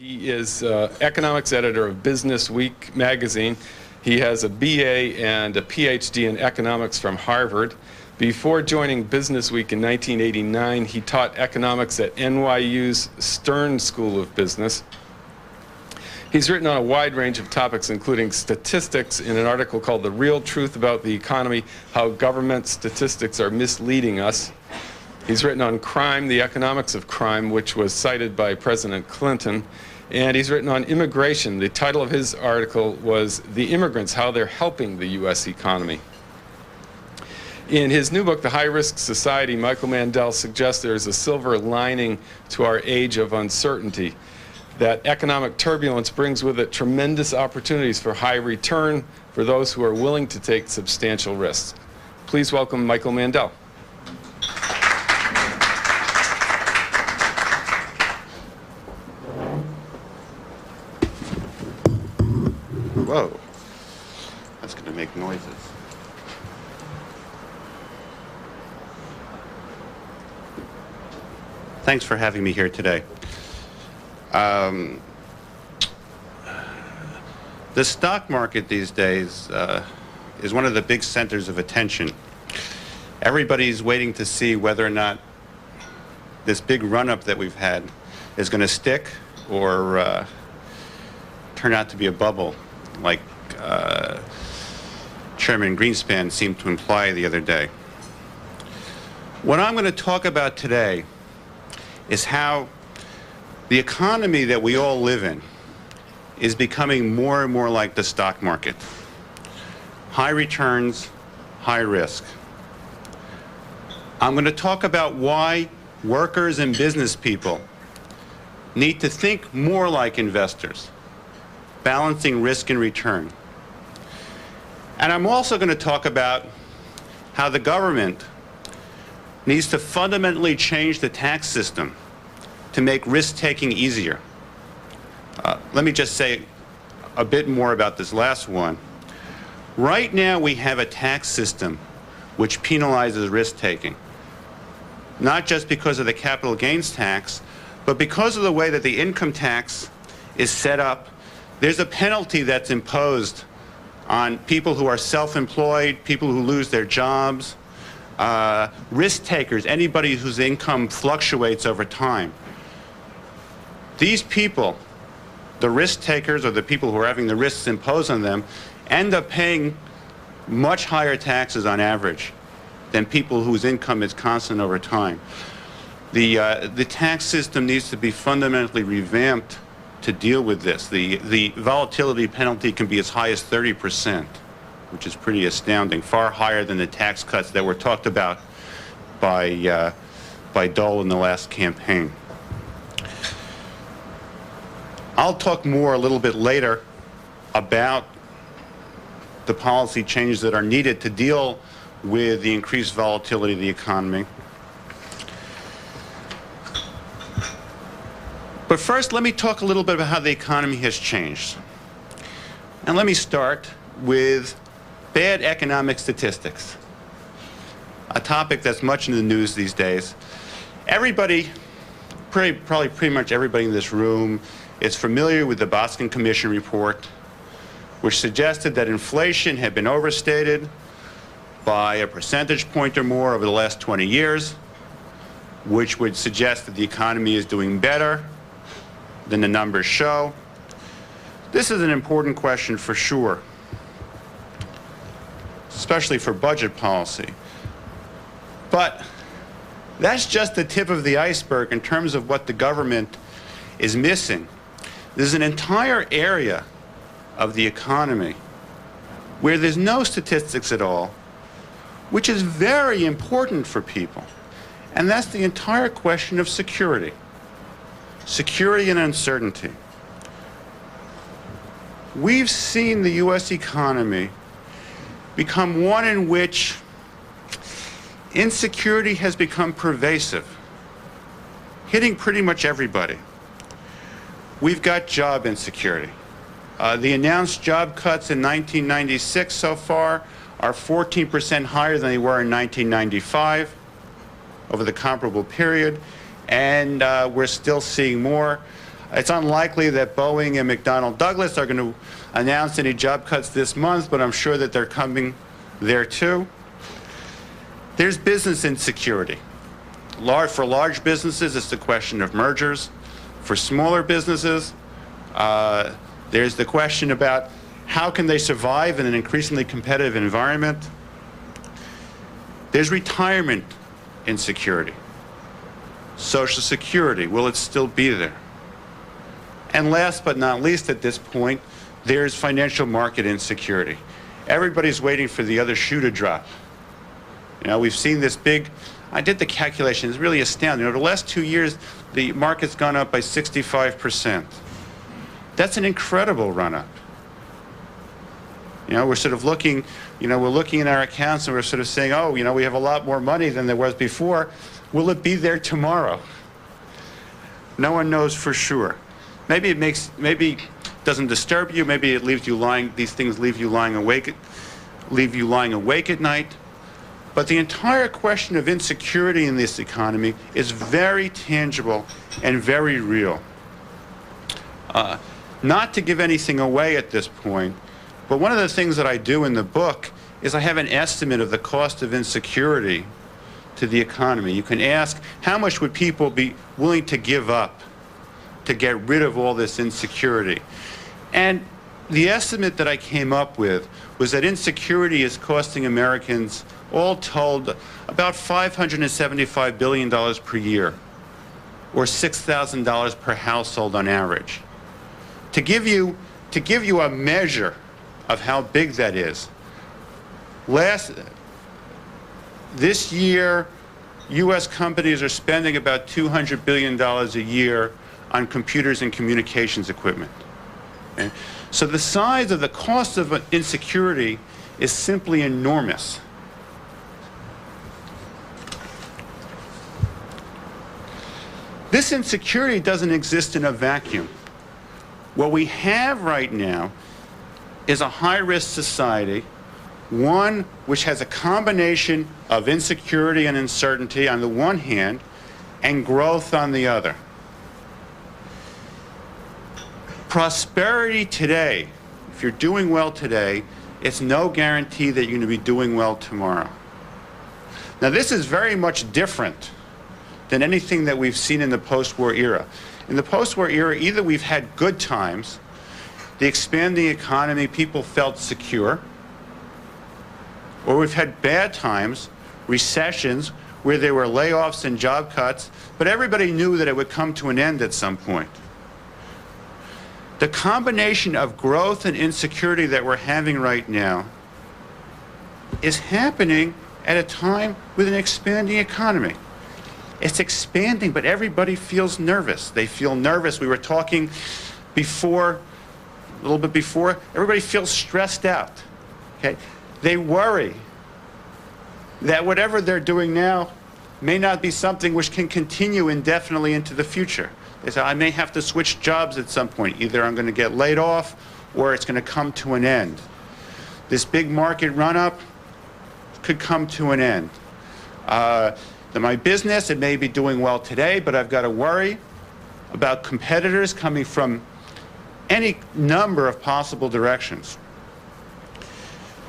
He is economics editor of Business Week magazine. He has a BA and a PhD in economics from Harvard. Before joining Business Week in 1989, he taught economics at NYU's Stern School of Business. He's written on a wide range of topics, including statistics, in an article called The Real Truth About the Economy, How Government Statistics Are Misleading Us. He's written on crime, the economics of crime, which was cited by President Clinton. And he's written on immigration. The title of his article was The Immigrants, How They're Helping the U.S. Economy. In his new book, The High Risk Society, Michael Mandel suggests there is a silver lining to our age of uncertainty, that economic turbulence brings with it tremendous opportunities for high return for those who are willing to take substantial risks. Please welcome Michael Mandel. Whoa, that's going to make noises. Thanks for having me here today. The stock market these days is one of the big centers of attention. Everybody's waiting to see whether or not this big run-up that we've had is going to stick or turn out to be a bubble, like Chairman Greenspan seemed to imply the other day. What I'm going to talk about today is how the economy that we all live in is becoming more and more like the stock market. High returns, high risk. I'm going to talk about why workers and business people need to think more like investors, balancing risk and return. And I'm also going to talk about how the government needs to fundamentally change the tax system to make risk-taking easier. Let me just say a bit more about this last one. Right now we have a tax system which penalizes risk-taking, not just because of the capital gains tax, but because of the way that the income tax is set up. There's a penalty that's imposed on people who are self-employed, people who lose their jobs, risk takers, anybody whose income fluctuates over time. These people, the risk takers or the people who are having the risks imposed on them, end up paying much higher taxes on average than people whose income is constant over time. The tax system needs to be fundamentally revamped to deal with this. The volatility penalty can be as high as 30%, which is pretty astounding, far higher than the tax cuts that were talked about by Dole in the last campaign. I'll talk more a little bit later about the policy changes that are needed to deal with the increased volatility of the economy. But first, let me talk a little bit about how the economy has changed. And let me start with bad economic statistics, a topic that's much in the news these days. Everybody, probably pretty much everybody in this room, is familiar with the Boston Commission report, which suggested that inflation had been overstated by a percentage point or more over the last 20 years, which would suggest that the economy is doing better than the numbers show. This is an important question for sure, especially for budget policy. But that's just the tip of the iceberg in terms of what the government is missing. There's an entire area of the economy where there's no statistics at all, which is very important for people. And that's the entire question of security. Security and uncertainty. We've seen the U.S. economy become one in which insecurity has become pervasive, hitting pretty much everybody. We've got job insecurity. The announced job cuts in 1996 so far are 14% higher than they were in 1995 over the comparable period, and we're still seeing more. It's unlikely that Boeing and McDonnell Douglas are going to announce any job cuts this month, but I'm sure that they're coming there too. There's business insecurity. For large businesses, it's the question of mergers. For smaller businesses, there's the question about how can they survive in an increasingly competitive environment. There's retirement insecurity. Social Security, will it still be there? And last but not least at this point, there's financial market insecurity. Everybody's waiting for the other shoe to drop. You know, we've seen this big, I did the calculation, it's really astounding. Over the last 2 years, the market's gone up by 65%. That's an incredible run-up. You know, we're sort of looking, you know, we're looking in our accounts and we're sort of saying, oh, you know, we have a lot more money than there was before. Will it be there tomorrow? No one knows for sure. Maybe it doesn't disturb you. Maybe it leaves you lying. These things leave you lying awake at night. But the entire question of insecurity in this economy is very tangible and very real. Not to give anything away at this point, but one of the things that I do in the book is I have an estimate of the cost of insecurity to the economy. You can ask, how much would people be willing to give up to get rid of all this insecurity? And the estimate that I came up with was that insecurity is costing Americans, all told, about $575 billion per year, or $6,000 per household on average. To give you a measure of how big that is, this year, U.S. companies are spending about $200 billion a year on computers and communications equipment. Okay? So the size of the cost of insecurity is simply enormous. This insecurity doesn't exist in a vacuum. What we have right now is a high-risk society, one which has a combination of insecurity and uncertainty on the one hand and growth on the other. Prosperity today, if you're doing well today, it's no guarantee that you're going to be doing well tomorrow. Now, this is very much different than anything that we've seen in the post-war era. In the post-war era, either we've had good times, the expanding economy, people felt secure, or we've had bad times, recessions, where there were layoffs and job cuts, but everybody knew that it would come to an end at some point. The combination of growth and insecurity that we're having right now is happening at a time with an expanding economy. It's expanding, but everybody feels nervous. They feel nervous. We were talking before, a little bit before, everybody feels stressed out. Okay? They worry that whatever they're doing now may not be something which can continue indefinitely into the future. They say, I may have to switch jobs at some point. Either I'm going to get laid off or it's going to come to an end. This big market run-up could come to an end. My business, it may be doing well today, but I've got to worry about competitors coming from any number of possible directions.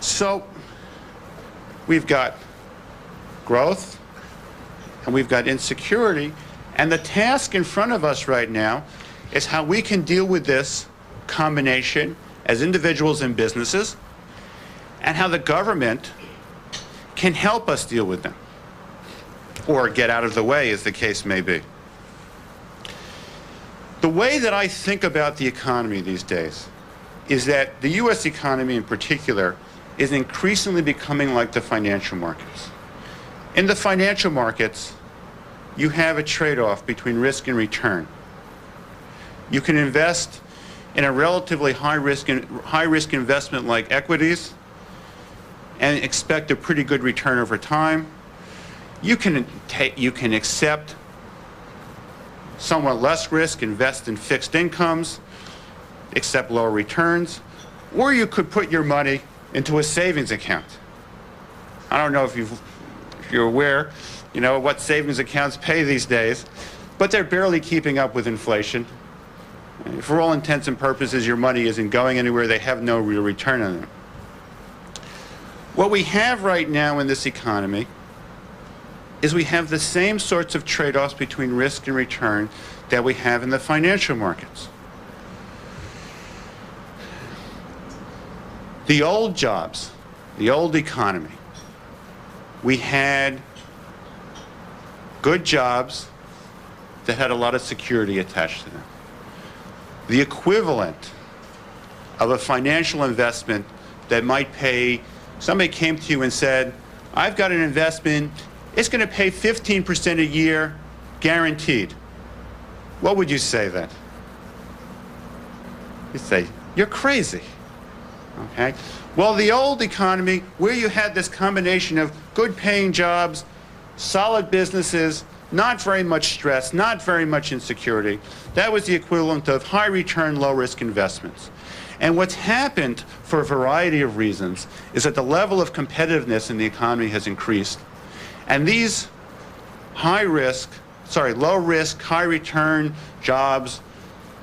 So we've got growth and we've got insecurity, and the task in front of us right now is how we can deal with this combination as individuals and businesses, and how the government can help us deal with them, or get out of the way, as the case may be. The way that I think about the economy these days is that the U.S. economy in particular is increasingly becoming like the financial markets. In the financial markets, you have a trade-off between risk and return. You can invest in a relatively high-risk investment like equities and expect a pretty good return over time. You can accept somewhat less risk, invest in fixed incomes, accept lower returns, or you could put your money into a savings account. I don't know if you're aware, you know, what savings accounts pay these days, but they're barely keeping up with inflation. For all intents and purposes, your money isn't going anywhere. They have no real return on it. What we have right now in this economy is we have the same sorts of trade-offs between risk and return that we have in the financial markets. The old jobs, the old economy, we had good jobs that had a lot of security attached to them. The equivalent of a financial investment that might pay, somebody came to you and said, I've got an investment, it's going to pay 15% a year, guaranteed. What would you say then? You'd say, you're crazy. Okay? Well, the old economy, where you had this combination of good paying jobs, solid businesses, not very much stress, not very much insecurity, that was the equivalent of high return, low risk investments. And what's happened for a variety of reasons is that the level of competitiveness in the economy has increased. And these low risk, high return jobs,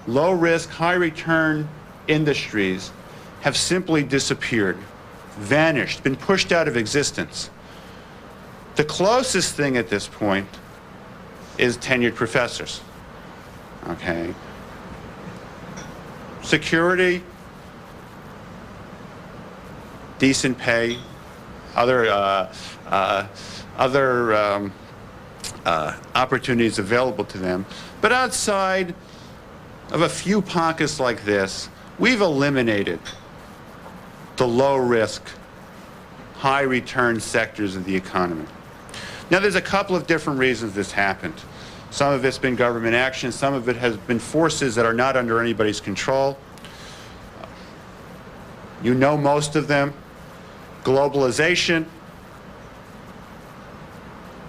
low risk, high return industries have simply disappeared, vanished, been pushed out of existence. The closest thing at this point is tenured professors. Okay? Security, decent pay, other opportunities available to them. But outside of a few pockets like this, we've eliminated the low-risk, high-return sectors of the economy. Now, there's a couple of different reasons this happened. Some of it's been government action. Some of it has been forces that are not under anybody's control. You know most of them. Globalization,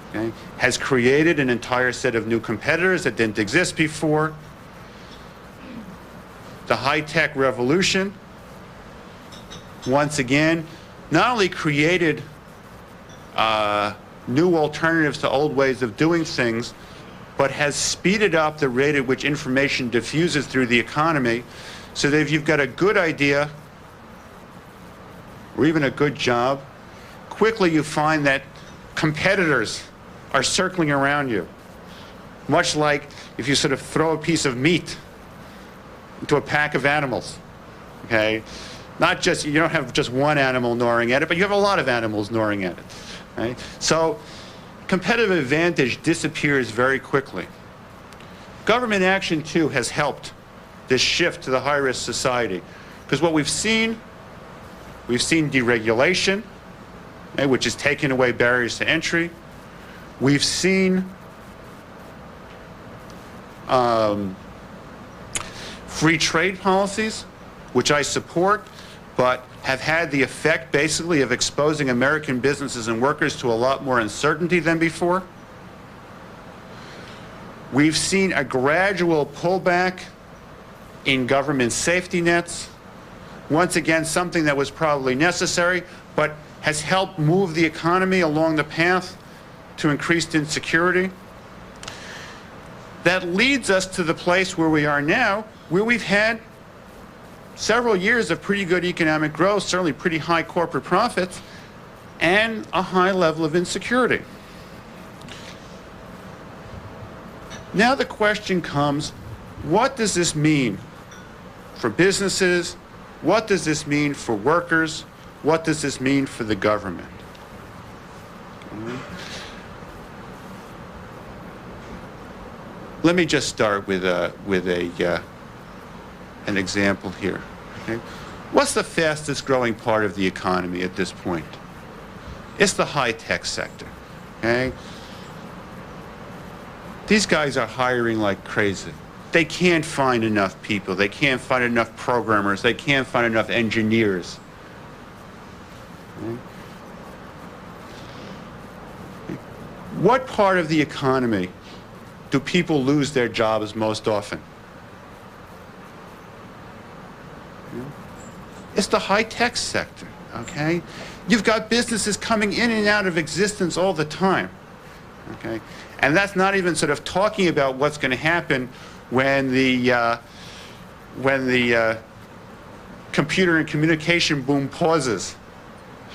okay, has created an entire set of new competitors that didn't exist before. The high-tech revolution, once again, not only created new alternatives to old ways of doing things, but has speeded up the rate at which information diffuses through the economy, so that if you've got a good idea or even a good job, quickly you find that competitors are circling around you. Much like if you sort of throw a piece of meat into a pack of animals, okay? Not just, you don't have just one animal gnawing at it, but you have a lot of animals gnawing at it, right? So competitive advantage disappears very quickly. Government action, too, has helped this shift to the high-risk society. Because what we've seen deregulation, okay, which has taken away barriers to entry. We've seen free trade policies, which I support, but have had the effect basically of exposing American businesses and workers to a lot more uncertainty than before. We've seen a gradual pullback in government safety nets. Once again, something that was probably necessary, but has helped move the economy along the path to increased insecurity. That leads us to the place where we are now, where we've had several years of pretty good economic growth, certainly pretty high corporate profits, and a high level of insecurity. Now the question comes, what does this mean for businesses? What does this mean for workers? What does this mean for the government? Let me just start with an example here. Okay? What's the fastest growing part of the economy at this point? It's the high-tech sector. Okay? These guys are hiring like crazy. They can't find enough people. They can't find enough programmers. They can't find enough engineers. Okay? What part of the economy do people lose their jobs most often? It's the high-tech sector, okay? You've got businesses coming in and out of existence all the time, okay? And that's not even sort of talking about what's going to happen when the when the computer and communication boom pauses,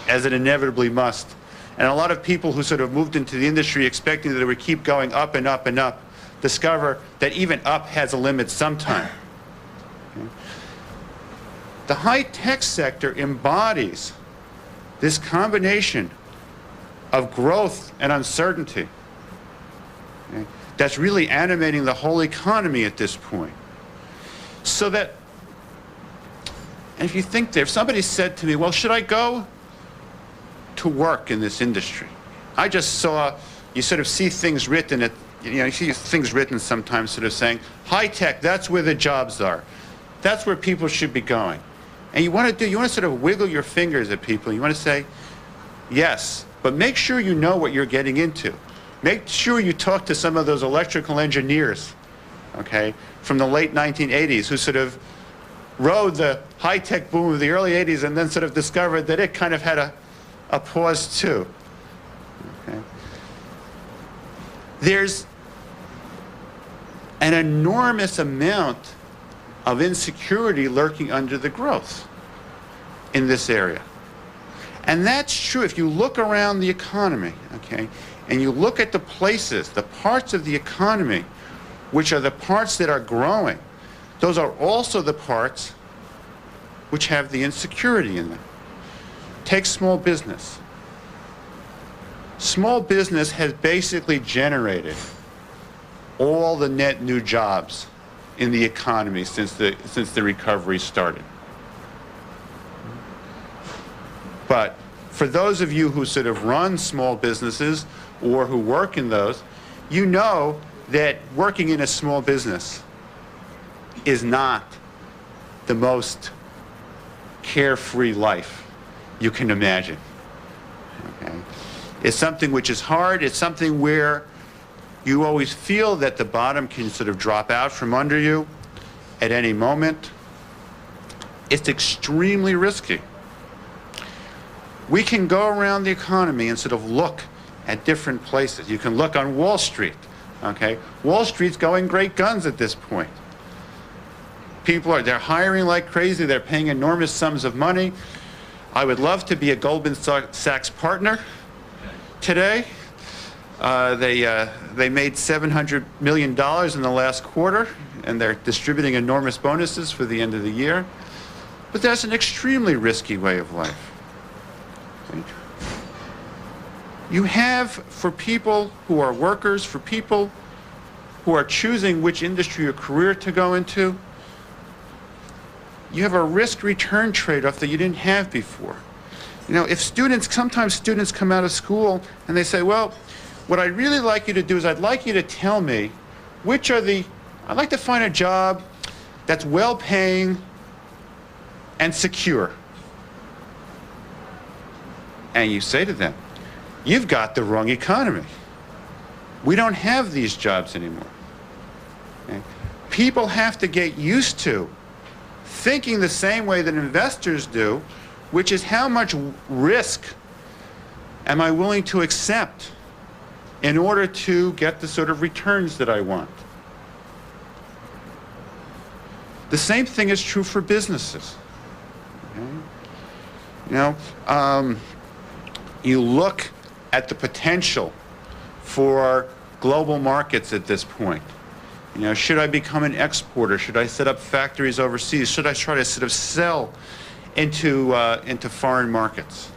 as it inevitably must. And a lot of people who sort of moved into the industry expecting that it would keep going up and up and up discover that even up has a limit sometime. Okay. The high-tech sector embodies this combination of growth and uncertainty, okay, that's really animating the whole economy at this point. So that, and if you think there, if somebody said to me, well, should I go to work in this industry? I just saw, you sort of see things written at, you see things written sometimes sort of saying, high tech, that's where the jobs are. That's where people should be going. And you want to sort of wiggle your fingers at people. You want to say, yes, but make sure you know what you're getting into. Make sure you talk to some of those electrical engineers, okay, from the late 1980s who sort of rode the high-tech boom of the early 80s and then sort of discovered that it kind of had a pause too. Okay. There's an enormous amount of insecurity lurking under the growth in this area. And that's true if you look around the economy, okay, and you look at the places, the parts of the economy, which are the parts that are growing, those are also the parts which have the insecurity in them. Take small business. Small business has basically generated all the net new jobs in the economy since the recovery started. But for those of you who sort of run small businesses or who work in those, you know that working in a small business is not the most carefree life you can imagine. Okay? It's something which is hard. It's something where you always feel that the bottom can sort of drop out from under you at any moment. It's extremely risky. We can go around the economy and sort of look at different places. You can look on Wall Street, okay? Wall Street's going great guns at this point. They're hiring like crazy. They're paying enormous sums of money. I would love to be a Goldman Sachs partner today. They made $700 million in the last quarter, and they're distributing enormous bonuses for the end of the year. But that's an extremely risky way of life. You have, for people who are workers, for people who are choosing which industry or career to go into, you have a risk-return trade-off that you didn't have before. You know, sometimes students come out of school and they say, well, what I'd really like you to do is I'd like you to tell me I'd like to find a job that's well-paying and secure. And you say to them, you've got the wrong economy. We don't have these jobs anymore. Okay? People have to get used to thinking the same way that investors do, which is how much risk am I willing to accept in order to get the sort of returns that I want. The same thing is true for businesses. Okay? You know, you look at the potential for global markets at this point. You know, should I become an exporter? Should I set up factories overseas? Should I try to sort of sell into foreign markets?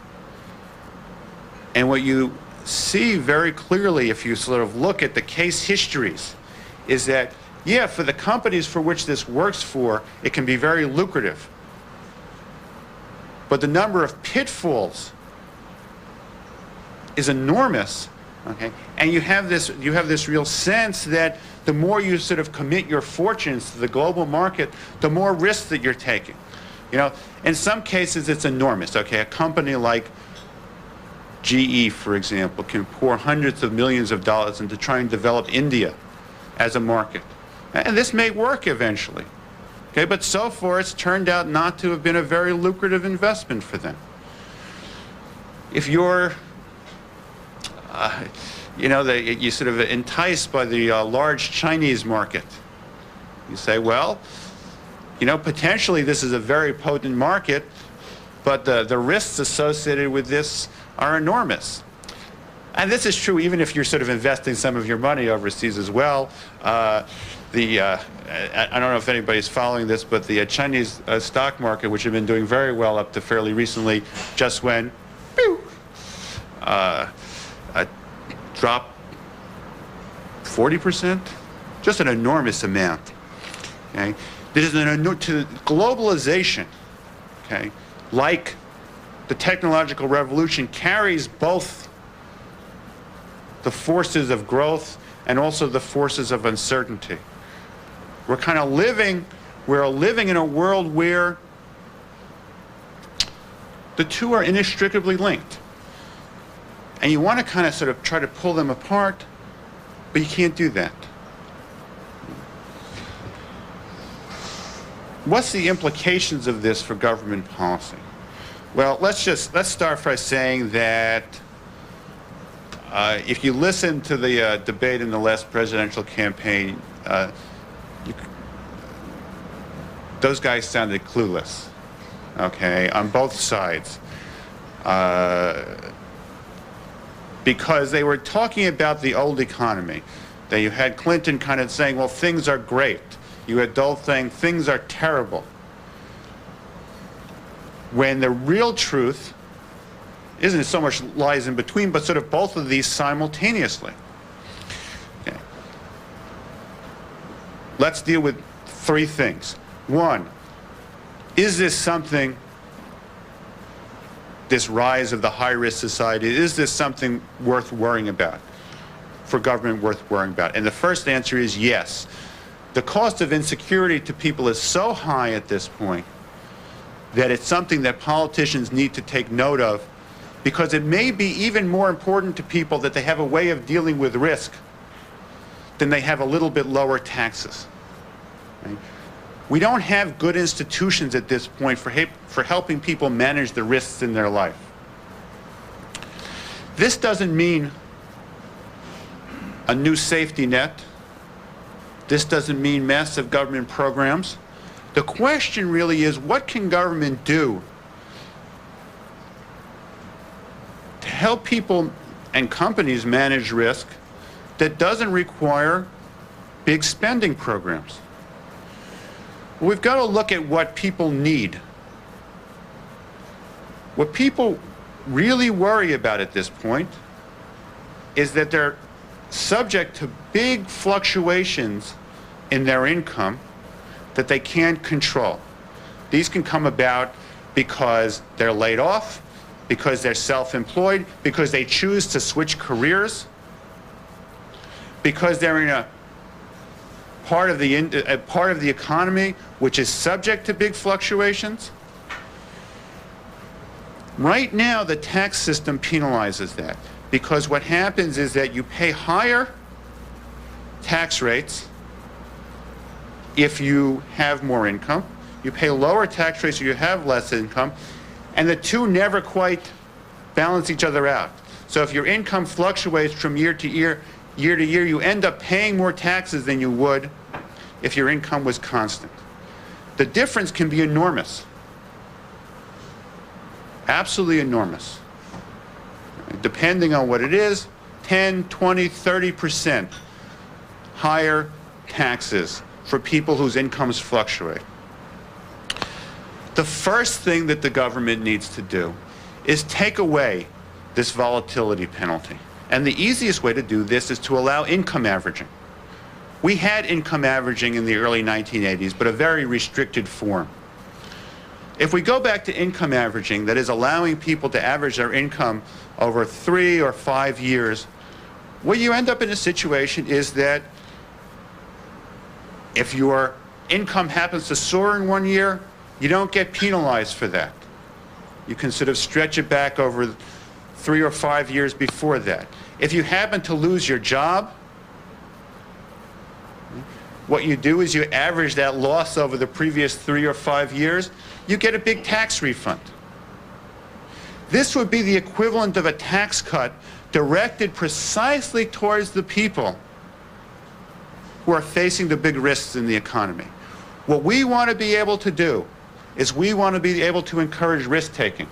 And what you see very clearly if you sort of look at the case histories is that, yeah, for the companies for which this works for, it can be very lucrative. But the number of pitfalls is enormous, okay? And you have this real sense that the more you sort of commit your fortunes to the global market, the more risks that you're taking. You know, in some cases it's enormous, okay? A company like GE, for example, can pour hundreds of millions of dollars into trying to develop India as a market. And this may work eventually, okay? But so far it's turned out not to have been a very lucrative investment for them. If you're you know, you sort of enticed by the large Chinese market. You say, well, You know, potentially this is a very potent market, but the risks associated with this are enormous. And this is true even if you're sort of investing some of your money overseas as well. I don't know if anybody's following this, but the Chinese stock market, which had been doing very well up to fairly recently, just went, pew, dropped 40%, just an enormous amount. Okay, there's to globalization. Okay, like the technological revolution carries both the forces of growth and also the forces of uncertainty. We're living in a world where the two are inextricably linked. And you want to kind of sort of try to pull them apart, but you can't do that. What's the implications of this for government policy? Well, let's start by saying that if you listen to the debate in the last presidential campaign, those guys sounded clueless, okay, on both sides. Because they were talking about the old economy. That you had Clinton kind of saying, well, things are great. You had Dole saying, things are terrible. When the real truth isn't so much lies in between, but sort of both of these simultaneously. Okay. Let's deal with three things. One, is this something, this rise of the high-risk society, is this something worth worrying about, for government worth worrying about? And the first answer is yes. The cost of insecurity to people is so high at this point that it's something that politicians need to take note of, because it may be even more important to people that they have a way of dealing with risk than they have a little bit lower taxes. Right? We don't have good institutions at this point for helping people manage the risks in their life. This doesn't mean a new safety net. This doesn't mean massive government programs. The question really is, what can government do to help people and companies manage risk that doesn't require big spending programs? We've got to look at what people need. What people really worry about at this point is that they're subject to big fluctuations in their income that they can't control. These can come about because they're laid off, because they're self-employed, because they choose to switch careers, because they're in a part of the economy which is subject to big fluctuations. Right now, the tax system penalizes that, because what happens is that you pay higher tax rates if you have more income. You pay lower tax rates if you have less income, and the two never quite balance each other out. So if your income fluctuates from year to year, you end up paying more taxes than you would if your income was constant. The difference can be enormous. Absolutely enormous. Depending on what it is, 10, 20, 30% higher taxes for people whose incomes fluctuate. The first thing that the government needs to do is take away this volatility penalty. And the easiest way to do this is to allow income averaging. We had income averaging in the early 1980s, but a very restricted form. If we go back to income averaging, that is allowing people to average their income over 3 or 5 years, what you end up in a situation is that if your income happens to soar in 1 year, you don't get penalized for that. You can sort of stretch it back over 3 or 5 years before that. If you happen to lose your job, what you do is you average that loss over the previous 3 or 5 years, you get a big tax refund. This would be the equivalent of a tax cut directed precisely towards the people who are facing the big risks in the economy. What we want to be able to do is we want to be able to encourage risk-taking,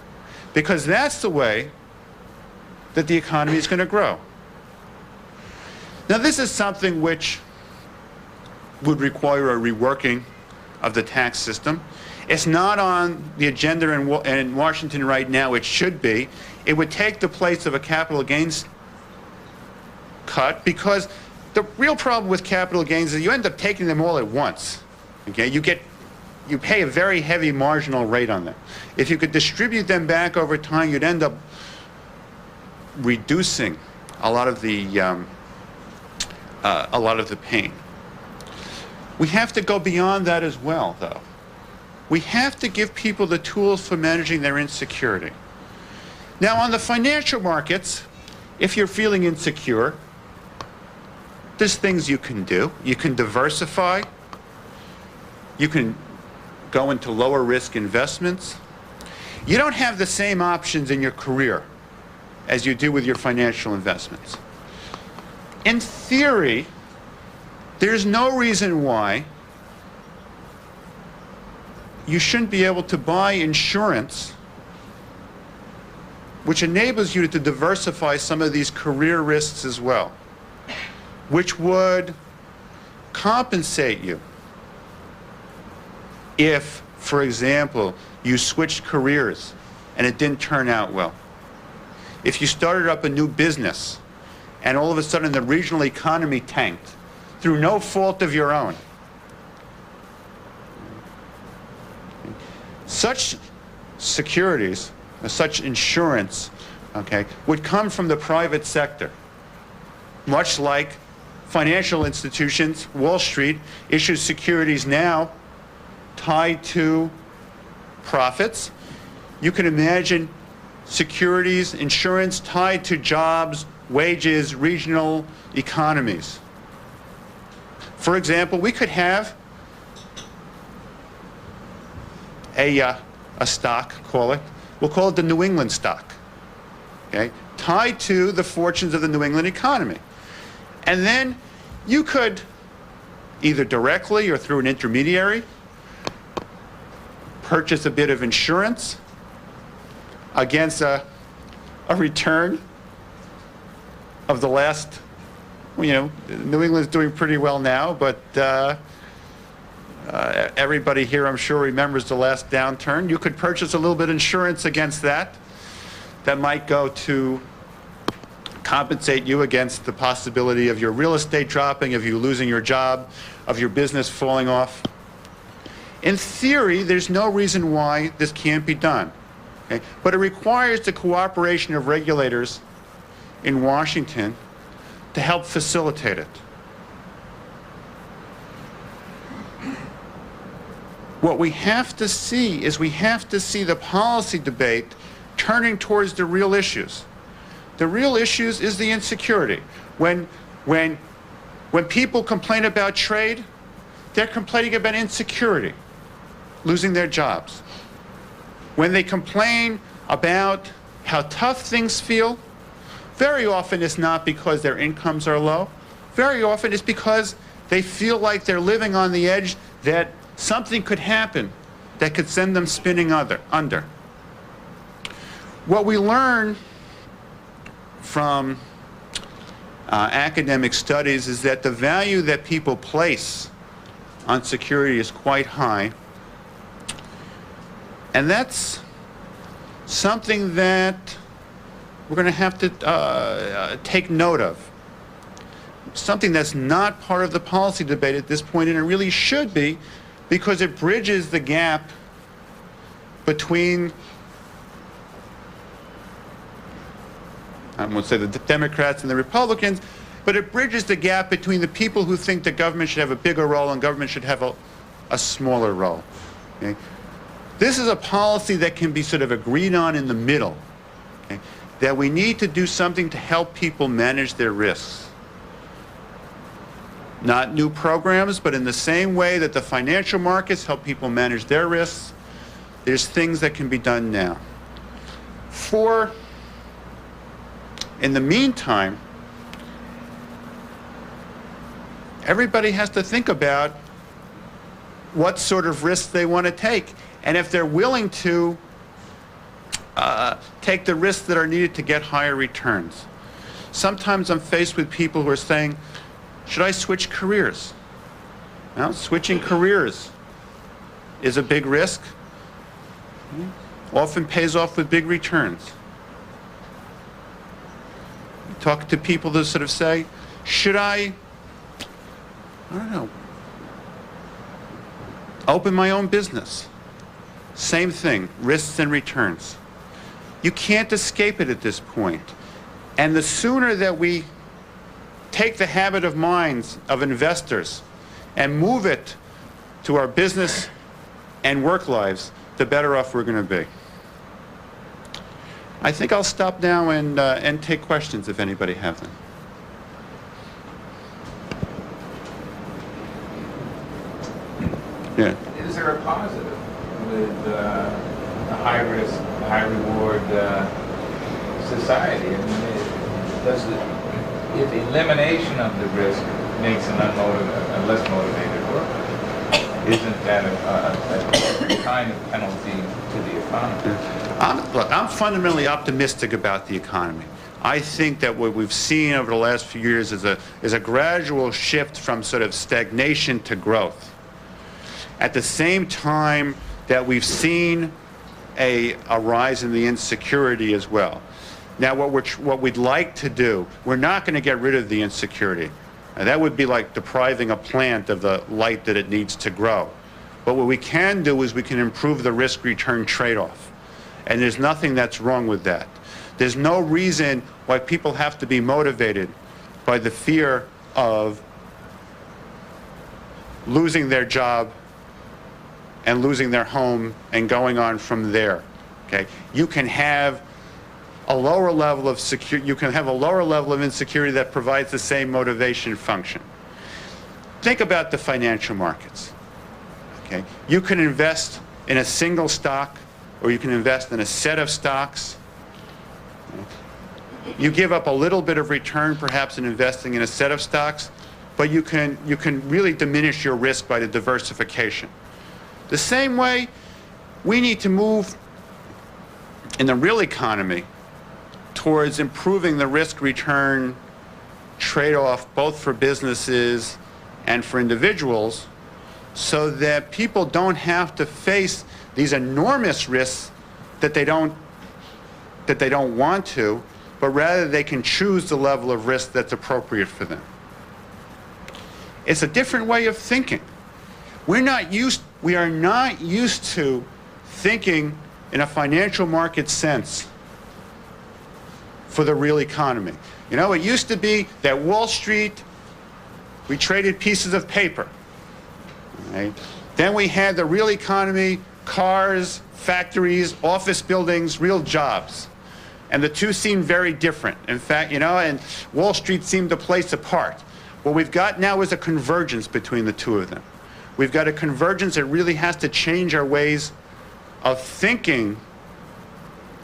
because that's the way that the economy is going to grow. Now, this is something which would require a reworking of the tax system. It's not on the agenda in Washington right now. It should be. It would take the place of a capital gains cut, because the real problem with capital gains is you end up taking them all at once. Okay, you pay a very heavy marginal rate on them. If you could distribute them back over time, you'd end up reducing a lot of the pain. We have to go beyond that as well, though. We have to give people the tools for managing their insecurity. Now, on the financial markets, if you're feeling insecure, there's things you can do. You can diversify. You can go into lower risk investments. You don't have the same options in your career as you do with your financial investments. In theory, there's no reason why you shouldn't be able to buy insurance which enables you to diversify some of these career risks as well, which would compensate you if, for example, you switched careers and it didn't turn out well. If you started up a new business and all of a sudden the regional economy tanked through no fault of your own. Such securities, such insurance, okay, would come from the private sector, much like financial institutions. Wall Street issues securities now tied to profits. You can imagine securities, insurance tied to jobs, wages, regional economies. For example, we could have a stock, we'll call it the New England stock, okay, tied to the fortunes of the New England economy. And then you could, either directly or through an intermediary, purchase a bit of insurance against a return of the last, you know, New England's doing pretty well now, but everybody here, I'm sure, remembers the last downturn. You could purchase a little bit of insurance against that. That might go to compensate you against the possibility of your real estate dropping, of you losing your job, of your business falling off. In theory, there's no reason why this can't be done. Okay? But it requires the cooperation of regulators in Washington to help facilitate it. What we have to see is we have to see the policy debate turning towards the real issues. The real issues is the insecurity. When people complain about trade, they're complaining about insecurity, losing their jobs. When they complain about how tough things feel, very often it's not because their incomes are low. Very often it's because they feel like they're living on the edge, that something could happen that could send them spinning under. What we learn from academic studies is that the value that people place on security is quite high. And that's something that we're going to have to take note of. Something that's not part of the policy debate at this point, and it really should be, because it bridges the gap between, I won't say the Democrats and the Republicans, but it bridges the gap between the people who think the government should have a bigger role and government should have a smaller role. Okay? This is a policy that can be sort of agreed on in the middle, okay? That we need to do something to help people manage their risks. Not new programs, but in the same way that the financial markets help people manage their risks, there's things that can be done now. In the meantime, everybody has to think about what sort of risks they want to take, and if they're willing to take the risks that are needed to get higher returns. Sometimes I'm faced with people who are saying, should I switch careers? Well, switching careers is a big risk, often pays off with big returns. You talk to people that sort of say, should I don't know, open my own business? Same thing, risks and returns. You can't escape it at this point. And the sooner that we take the habit of minds of investors and move it to our business and work lives, the better off we're going to be. I think I'll stop now and take questions if anybody has them. Yeah. Is there a positive with a high risk, high reward society? I mean, if elimination of the risk makes a less motivated worker, isn't that a kind of penalty to the economy? Look, I'm fundamentally optimistic about the economy. I think that what we've seen over the last few years is a gradual shift from sort of stagnation to growth. At the same time that we've seen a rise in the insecurity as well. Now, what we'd like to do, we're not going to get rid of the insecurity. And that would be like depriving a plant of the light that it needs to grow. But what we can do is we can improve the risk-return trade-off. And there's nothing that's wrong with that. There's no reason why people have to be motivated by the fear of losing their job and losing their home and going on from there. Okay? You can have a lower level of insecurity that provides the same motivation function. Think about the financial markets. Okay? You can invest in a single stock, or you can invest in a set of stocks. You give up a little bit of return, perhaps, in investing in a set of stocks, but you can really diminish your risk by the diversification. The same way, we need to move in the real economy towards improving the risk-return trade-off, both for businesses and for individuals, so that people don't have to face these enormous risks that they don't want to, but rather they can choose the level of risk that's appropriate for them. It's a different way of thinking. We are not used to thinking in a financial market sense for the real economy. You know, it used to be that Wall Street, we traded pieces of paper. Right? Then we had the real economy, cars, factories, office buildings, real jobs. And the two seemed very different. In fact, you know, and Wall Street seemed a place apart. What we've got now is a convergence between the two of them. We've got a convergence that really has to change our ways of thinking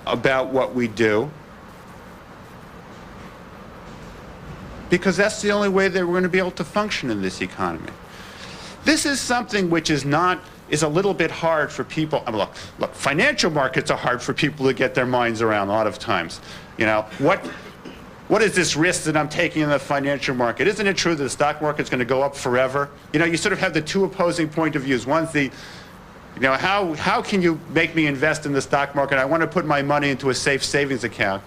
about what we do, because that's the only way that we're going to be able to function in this economy. This is something which is a little bit hard for people. I mean, look, financial markets are hard for people to get their minds around a lot of times. You know, what is this risk that I'm taking in the financial market? Isn't it true that the stock market's going to go up forever? You know, you sort of have the two opposing point of views. One's the, you know, how can you make me invest in the stock market? I want to put my money into a safe savings account,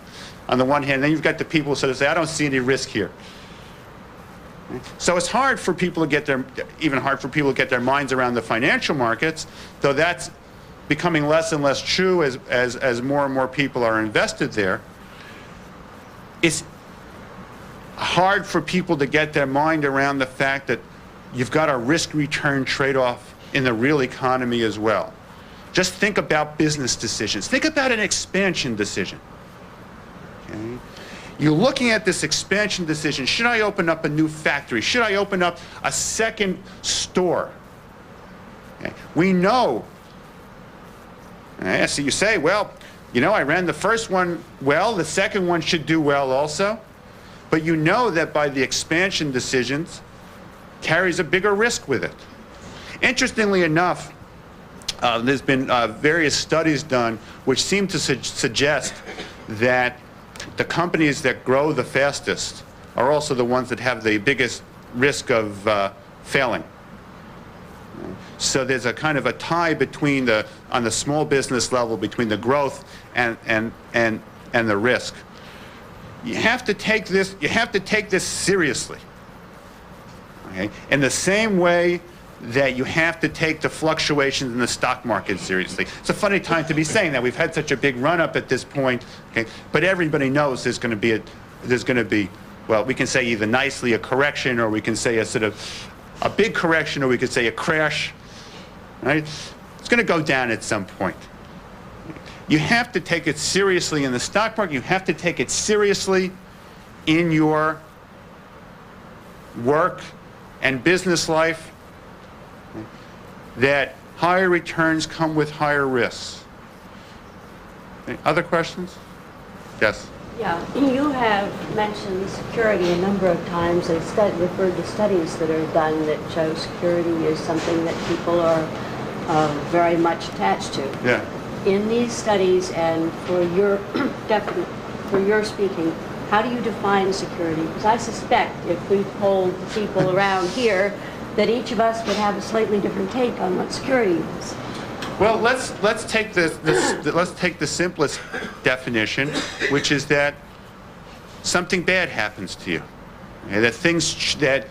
on the one hand. Then you've got the people who sort of say, I don't see any risk here. So it's hard for people to get even hard for people to get their minds around the financial markets, though that's becoming less and less true as more and more people are invested there. It's hard for people to get their mind around the fact that you've got a risk-return trade-off in the real economy as well. Just think about business decisions. Think about an expansion decision. Okay? You're looking at this expansion decision. Should I open up a new factory? Should I open up a second store? Okay. We know. So you say, well, you know, I ran the first one well, the second one should do well also. But you know that by the expansion decisions carries a bigger risk with it. Interestingly enough, there's been various studies done which seem to suggest that the companies that grow the fastest are also the ones that have the biggest risk of failing. So there's a kind of a tie between on the small business level, between the growth and the risk. You have to take this seriously. Okay? In the same way that you have to take the fluctuations in the stock market seriously. It's a funny time to be saying that. We've had such a big run-up at this point, okay? But everybody knows there's going to be, well, we can say either nicely a correction, or we can say a sort of a big correction, or we could say a crash, right? It's going to go down at some point. You have to take it seriously in the stock market. You have to take it seriously in your work and business life, that higher returns come with higher risks. Okay. Other questions? Yes. Yeah, you have mentioned security a number of times and referred to studies that are done that show security is something that people are very much attached to. Yeah. In these studies, and for your speaking, how do you define security? Because I suspect if we polled people around here, that each of us would have a slightly different take on what security is. Well, let's take let's take the simplest definition, which is that something bad happens to you. Okay, that things that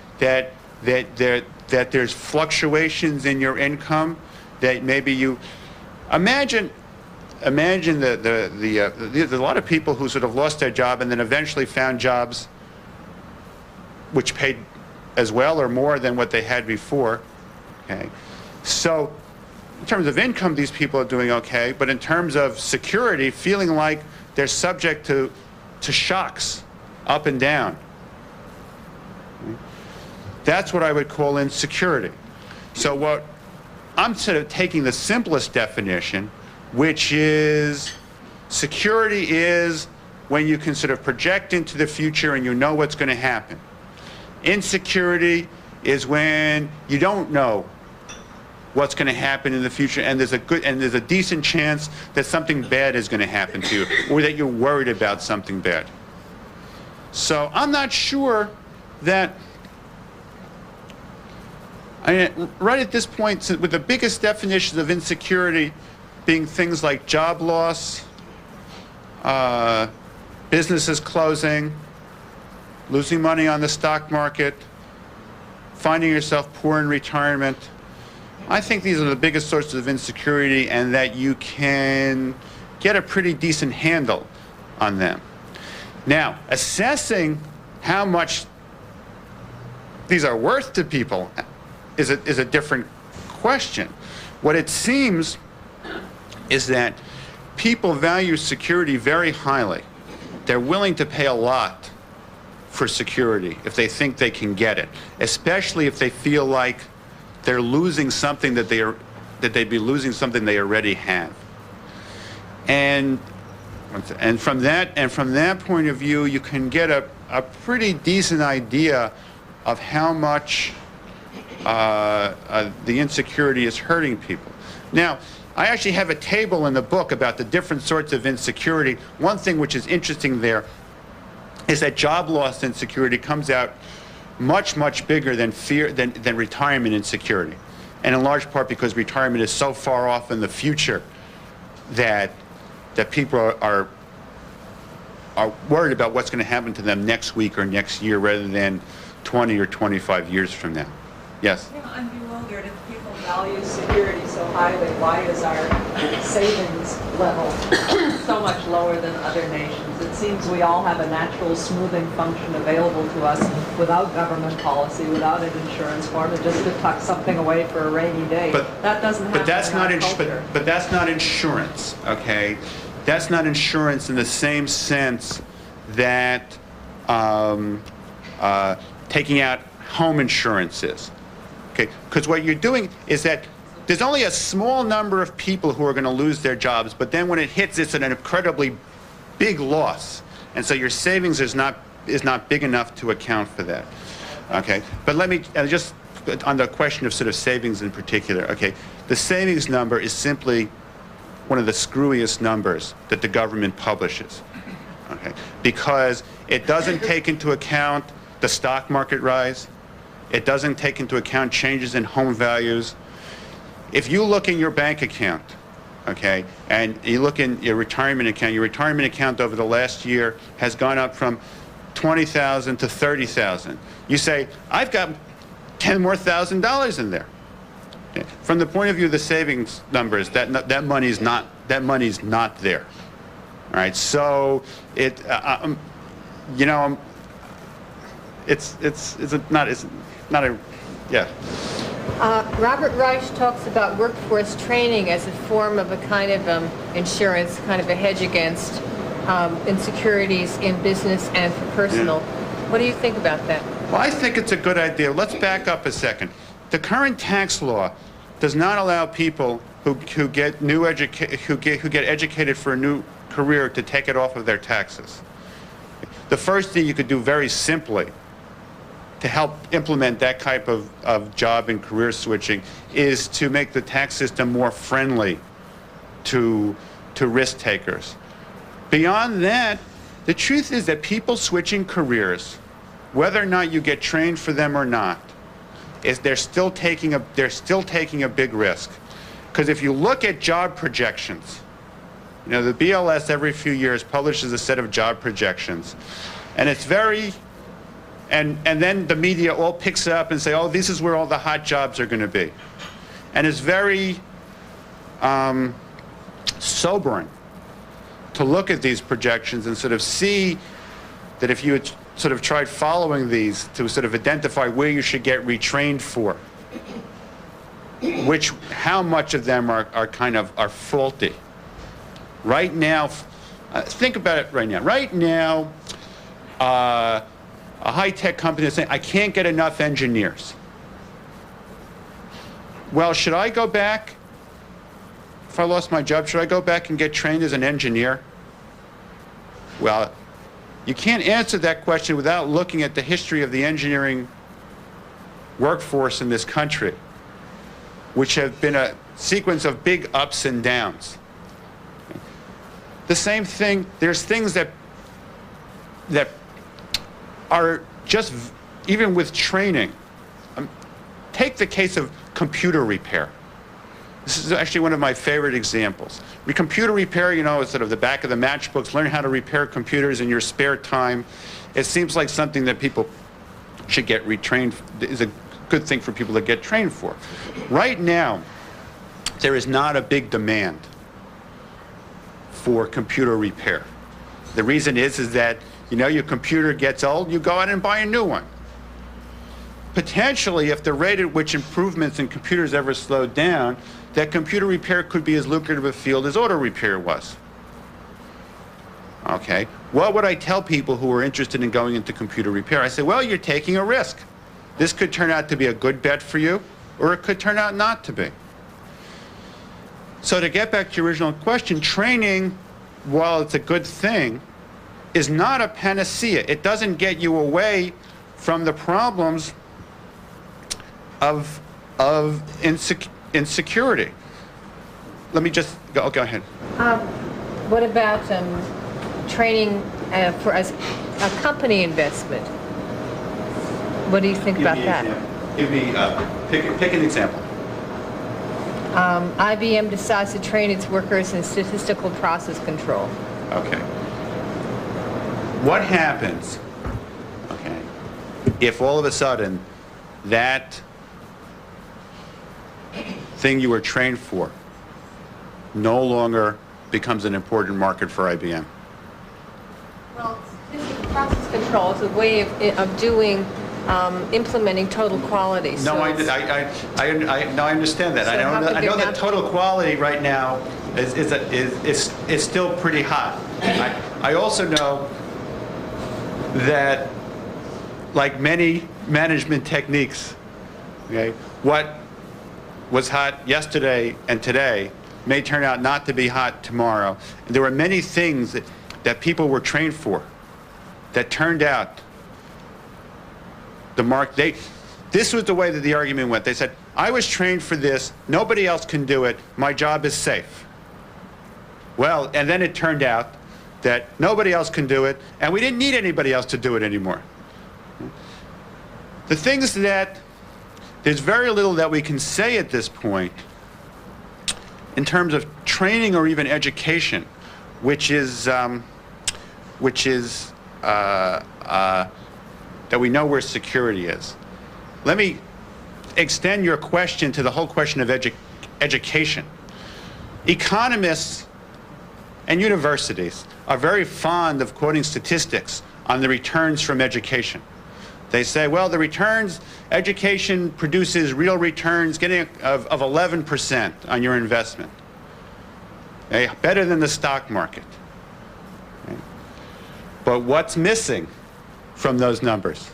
there's fluctuations in your income, that maybe you imagine there's a lot of people who sort of lost their job and then eventually found jobs which paid as well or more than what they had before. Okay, so in terms of income, these people are doing okay, but in terms of security, feeling like they're subject to shocks up and down. That's what I would call insecurity. So what I'm sort of taking the simplest definition, which is security is when you can sort of project into the future and you know what's going to happen. Insecurity is when you don't know what's going to happen in the future, and there's a decent chance that something bad is going to happen to you, or that you're worried about something bad. So I'm not sure that, right at this point, with the biggest definitions of insecurity being things like job loss, businesses closing, losing money on the stock market, finding yourself poor in retirement. I think these are the biggest sources of insecurity, and that you can get a pretty decent handle on them. Now, assessing how much these are worth to people is a different question. What it seems is that people value security very highly. They're willing to pay a lot for security if they think they can get it, especially if they feel like they're losing something that they'd be losing something they already have. And from that point of view, you can get a pretty decent idea of how much the insecurity is hurting people. Now, I actually have a table in the book about the different sorts of insecurity. One thing which is interesting there is that job loss insecurity comes out much bigger than retirement insecurity, and in large part because retirement is so far off in the future that people are worried about what's going to happen to them next week or next year rather than 20 or 25 years from now. Yes? You know, I'm bewildered. If people value security so highly, why is our savings level so much lower than other nations? It seems we all have a natural smoothing function available to us without government policy, without an insurance form, and just to tuck something away for a rainy day. But that doesn't happen in our culture. But that's not insurance, okay? That's not insurance in the same sense that taking out home insurance is. Okay, because what you're doing is that there's only a small number of people who are going to lose their jobs, but then when it hits, it's an incredibly big loss, and so your savings is not big enough to account for that. Okay, but let me just on the question of sort of savings in particular, okay, the savings number is simply one of the screwiest numbers that the government publishes, okay, because it doesn't take into account the stock market rise. It doesn't take into account changes in home values. If you look in your bank account, okay, and you look in your retirement account over the last year has gone up from $20,000 to $30,000. You say, I've got $10,000 more in there. Okay. From the point of view of the savings numbers, that money's not there. All right, so it you know, it's not a yeah. Robert Reich talks about workforce training as a form of a kind of insurance, kind of a hedge against insecurities in business and for personal. Yeah. What do you think about that? Well, I think it's a good idea. Let's back up a second. The current tax law does not allow people who get educated for a new career to take it off of their taxes. The first thing you could do very simply to help implement that type of job and career switching is to make the tax system more friendly to risk takers. Beyond that, the truth is that people switching careers, whether or not you get trained for them or not, they're still taking a big risk. Because if you look at job projections, you know, the BLS every few years publishes a set of job projections, and it's very, and then the media all picks it up and say, oh, this is where all the hot jobs are going to be. And it's very sobering to look at these projections and sort of see that if you had sort of tried following these to sort of identify where you should get retrained for, how much of them are faulty. Right now, think about it right now. Right now, a high-tech company is saying, I can't get enough engineers. Well, should I go back? If I lost my job, should I go back and get trained as an engineer? Well, you can't answer that question without looking at the history of the engineering workforce in this country, which have been a sequence of big ups and downs. The same thing, there's things that are just, even with training, take the case of computer repair. This is actually one of my favorite examples. Computer repair, you know, is sort of the back of the matchbooks, learn how to repair computers in your spare time. It seems like something that people should get retrained, is a good thing for people to get trained for. Right now, there is not a big demand for computer repair. The reason is that, you know, your computer gets old, you go out and buy a new one. Potentially, if the rate at which improvements in computers ever slowed down, that computer repair could be as lucrative a field as auto repair was. Okay, what would I tell people who are interested in going into computer repair? I say, well, you're taking a risk. This could turn out to be a good bet for you, or it could turn out not to be. So to get back to your original question, training, while it's a good thing, is not a panacea. It doesn't get you away from the problems of insecurity. Let me just go ahead. What about training for a company investment? What do you think about that? Give me, pick an example. IBM decides to train its workers in statistical process control. Okay. What happens, okay, if all of a sudden that thing you were trained for no longer becomes an important market for IBM? Well, statistical process control is a way of doing implementing total quality. No, I understand that. So I know that total quality right now is still pretty hot. I also know that, like many management techniques, okay, what was hot yesterday and today may turn out not to be hot tomorrow. And there were many things that people were trained for that turned out This was the way that the argument went. They said, I was trained for this, nobody else can do it, my job is safe. Well, and then it turned out that nobody else can do it, and we didn't need anybody else to do it anymore. The things that there's very little that we can say at this point in terms of training or even education, which is that we know where security is. Let me extend your question to the whole question of education. Economists and universities are very fond of quoting statistics on the returns from education. They say, well, the returns, education produces real returns of 11% on your investment. Okay? Better than the stock market. Okay? But what's missing from those numbers?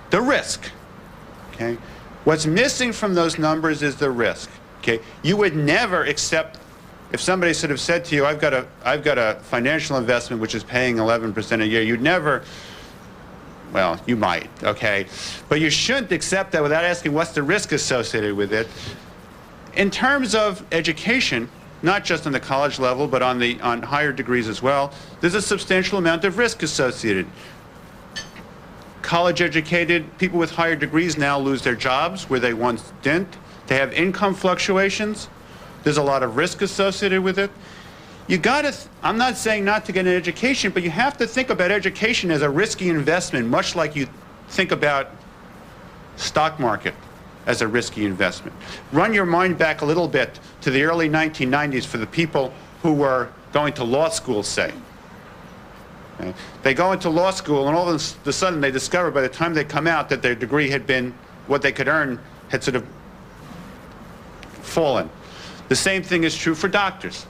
The risk. Okay? What's missing from those numbers is the risk. Okay? You would never accept, if somebody sort of said to you, I've got a financial investment which is paying 11% a year, you'd never, well, you might, okay? But you shouldn't accept that without asking what's the risk associated with it. In terms of education, not just on the college level, but on higher degrees as well, there's a substantial amount of risk associated. College-educated people with higher degrees now lose their jobs where they once didn't. They have income fluctuations. There's a lot of risk associated with it. You gotta, I'm not saying not to get an education, but you have to think about education as a risky investment, much like you think about stock market as a risky investment. Run your mind back a little bit to the early 1990s for the people who were going to law school, say. Okay? They go into law school and all of a sudden they discover by the time they come out that their degree had been, what they could earn had sort of fallen. The same thing is true for doctors.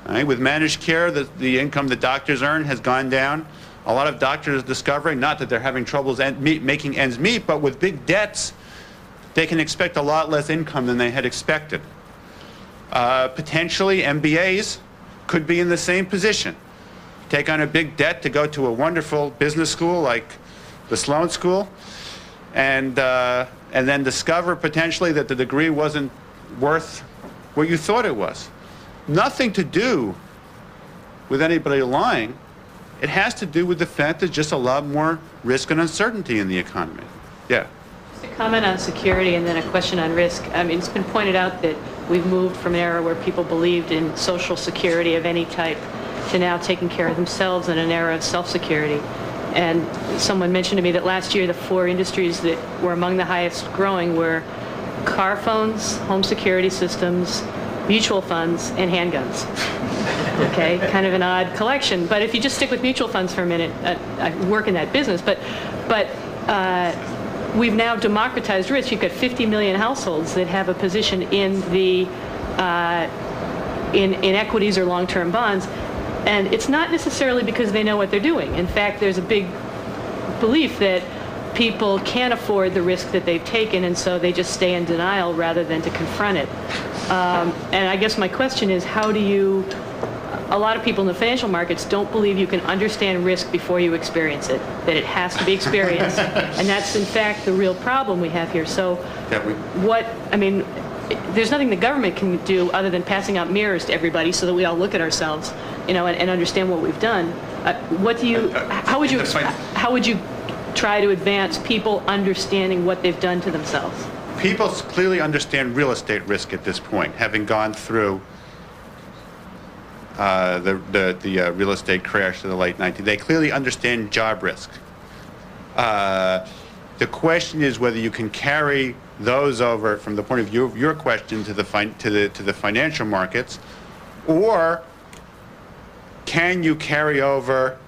Right? With managed care, the income that doctors earn has gone down. A lot of doctors are discovering, not that they're having troubles making ends meet, but with big debts, they can expect a lot less income than they had expected. Potentially, MBAs could be in the same position. Take on a big debt to go to a wonderful business school like the Sloan School, and then discover potentially that the degree wasn't worth what you thought it was. Nothing to do with anybody lying. It has to do with the fact there's just a lot more risk and uncertainty in the economy. Yeah. Just a comment on security and then a question on risk. I mean, it's been pointed out that we've moved from an era where people believed in social security of any type to now taking care of themselves in an era of self-security. And someone mentioned to me that last year the 4 industries that were among the highest growing were car phones, home security systems, mutual funds, and handguns. Okay, kind of an odd collection. But if you just stick with mutual funds for a minute, I work in that business, but we've now democratized risk. You've got 50 million households that have a position in the in equities or long-term bonds, and it's not necessarily because they know what they're doing. In fact, there's a big belief that people can't afford the risk that they've taken, and so they just stay in denial rather than to confront it. And I guess my question is, how do you, a lot of people in the financial markets don't believe you can understand risk before you experience it, that it has to be experienced. And that's in fact the real problem we have here. So there's nothing the government can do other than passing out mirrors to everybody so that we all look at ourselves, and understand what we've done. How would you try to advance people understanding what they've done to themselves? People clearly understand real estate risk at this point, having gone through the real estate crash of the late 90s. They clearly understand job risk. The question is whether you can carry those over from the point of view of your question to the financial markets, or can you carry over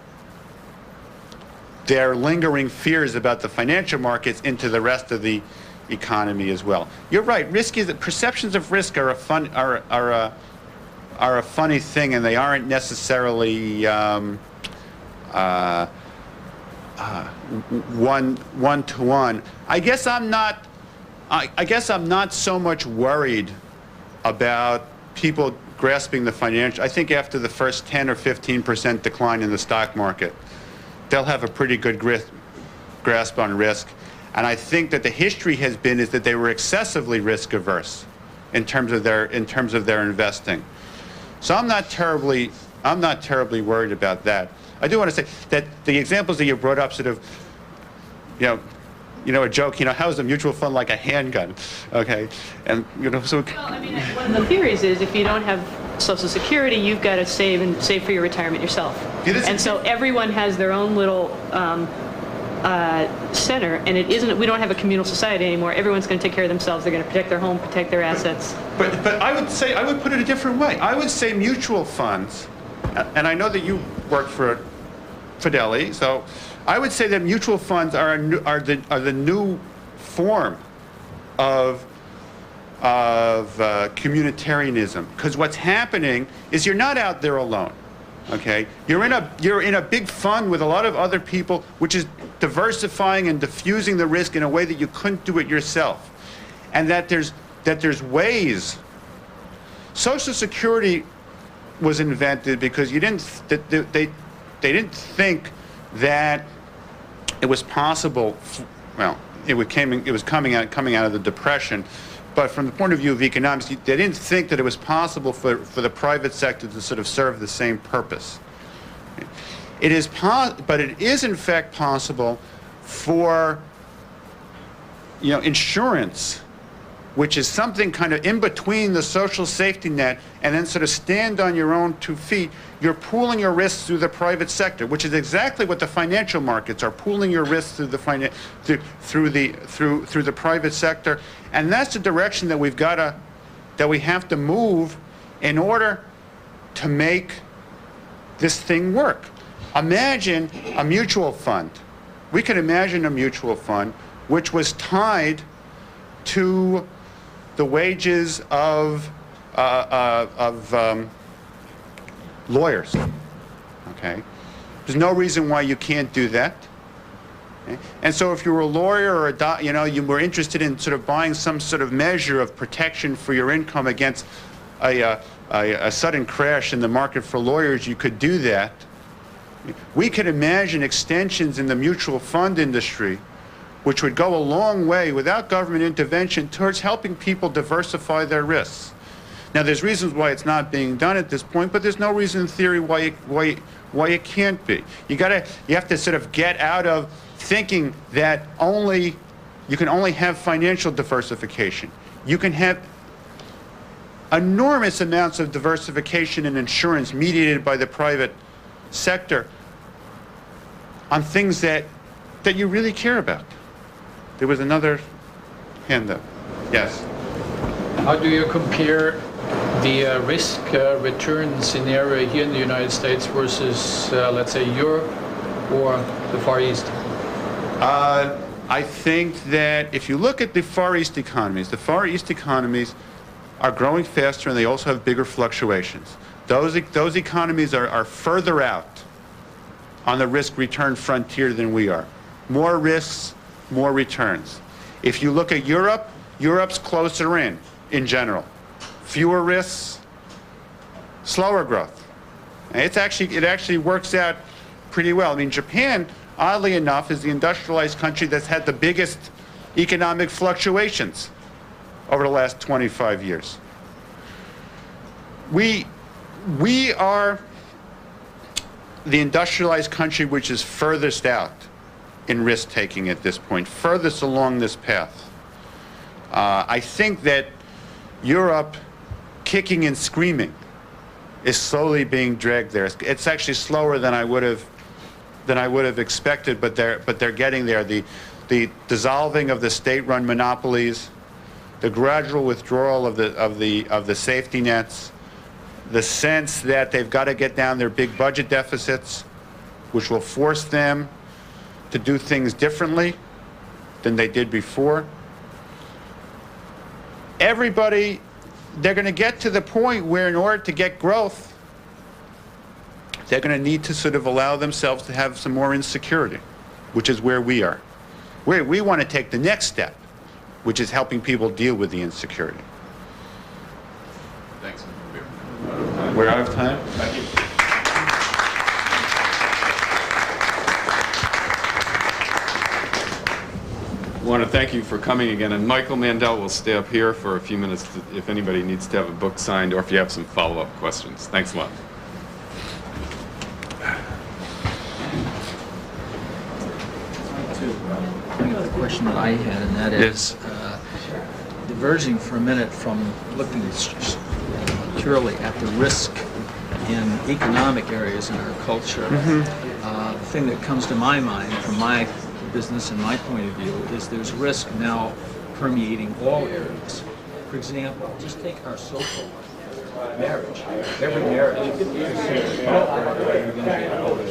their lingering fears about the financial markets into the rest of the economy as well. You're right. Perceptions of risk are a funny thing, and they aren't necessarily one-to-one. I guess I'm not so much worried about people grasping the financial. I think after the first 10 or 15% decline in the stock market, they'll have a pretty good grasp on risk. And I think that the history has been is that they were excessively risk averse in terms of their investing. So I'm not terribly worried about that. I do want to say that the examples that you brought up sort of, a joke, how is a mutual fund like a handgun? Okay. And, so. Well, I mean, one of the theories is if you don't have Social Security, you've got to save for your retirement yourself. And so everyone has their own little center, and we don't have a communal society anymore. Everyone's going to take care of themselves. They're going to protect their home, protect their assets. But I would put it a different way. I would say mutual funds, and I know that you work for Fidelity, so I would say that mutual funds are the new form of communitarianism. Because what's happening is you're not out there alone. Okay, you're in a big fund with a lot of other people, which is diversifying and diffusing the risk in a way that you couldn't do it yourself, and that there's ways. Social Security was invented because they didn't think that it was possible. Well, it was coming out of the Depression. But from the point of view of economics, they didn't think that it was possible for the private sector to sort of serve the same purpose. But it is in fact possible for insurance, which is something kind of in between the social safety net and then sort of stand on your own 2 feet. You're pooling your risks through the private sector, which is exactly what the financial markets are, pooling your risks through the private sector, and that's the direction that we have to move in order to make this thing work. Imagine a mutual fund. We could imagine a mutual fund which was tied to the wages of lawyers. Okay, there's no reason why you can't do that. Okay? And so, if you were a lawyer or you were interested in sort of buying some sort of measure of protection for your income against a sudden crash in the market for lawyers, you could do that. We could imagine extensions in the mutual fund industry, which would go a long way without government intervention towards helping people diversify their risks. Now, there's reasons why it's not being done at this point, but there's no reason in theory why it can't be. You have to sort of get out of thinking that you can only have financial diversification. You can have enormous amounts of diversification in insurance mediated by the private sector on things that you really care about. There was another hand up. Yes. How do you compare the risk return scenario here in the United States versus, let's say, Europe or the Far East? I think that if you look at the Far East economies are growing faster and they also have bigger fluctuations. Those economies are further out on the risk-return frontier than we are. More risks, more returns. If you look at Europe, Europe's closer in general. Fewer risks, slower growth. And it actually works out pretty well. I mean, Japan, oddly enough, is the industrialized country that's had the biggest economic fluctuations over the last 25 years. We are the industrialized country which is furthest out in risk-taking at this point, furthest along this path. I think that Europe, kicking and screaming, is slowly being dragged there. It's actually slower than I would have expected, but they're getting there. The dissolving of the state-run monopolies, the gradual withdrawal of the safety nets, the sense that they've got to get down their big budget deficits, which will force them to do things differently than they did before. Everybody, they're going to get to the point where in order to get growth, they're going to need to sort of allow themselves to have some more insecurity, which is where we are. We want to take the next step, which is helping people deal with the insecurity. Thanks. We're out of time? Thank you. want to thank you for coming again. And Michael Mandel will stay up here for a few minutes if anybody needs to have a book signed or if you have some follow-up questions. Thanks a lot. Bring up the question that I had, and that is diverging for a minute from looking purely at the risk in economic areas in our culture. The thing that comes to my mind from my business and my point of view is there's risk now permeating all areas. For example, just take our social marriage. Every marriage is 50%. You're going to get older.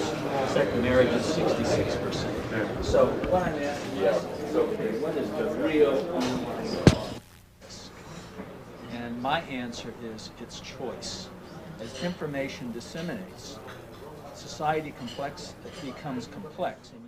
Second marriage is 66%. So what I'm asking is, okay, what is the real underlying risk? And my answer is it's choice. As information disseminates, society becomes complex. And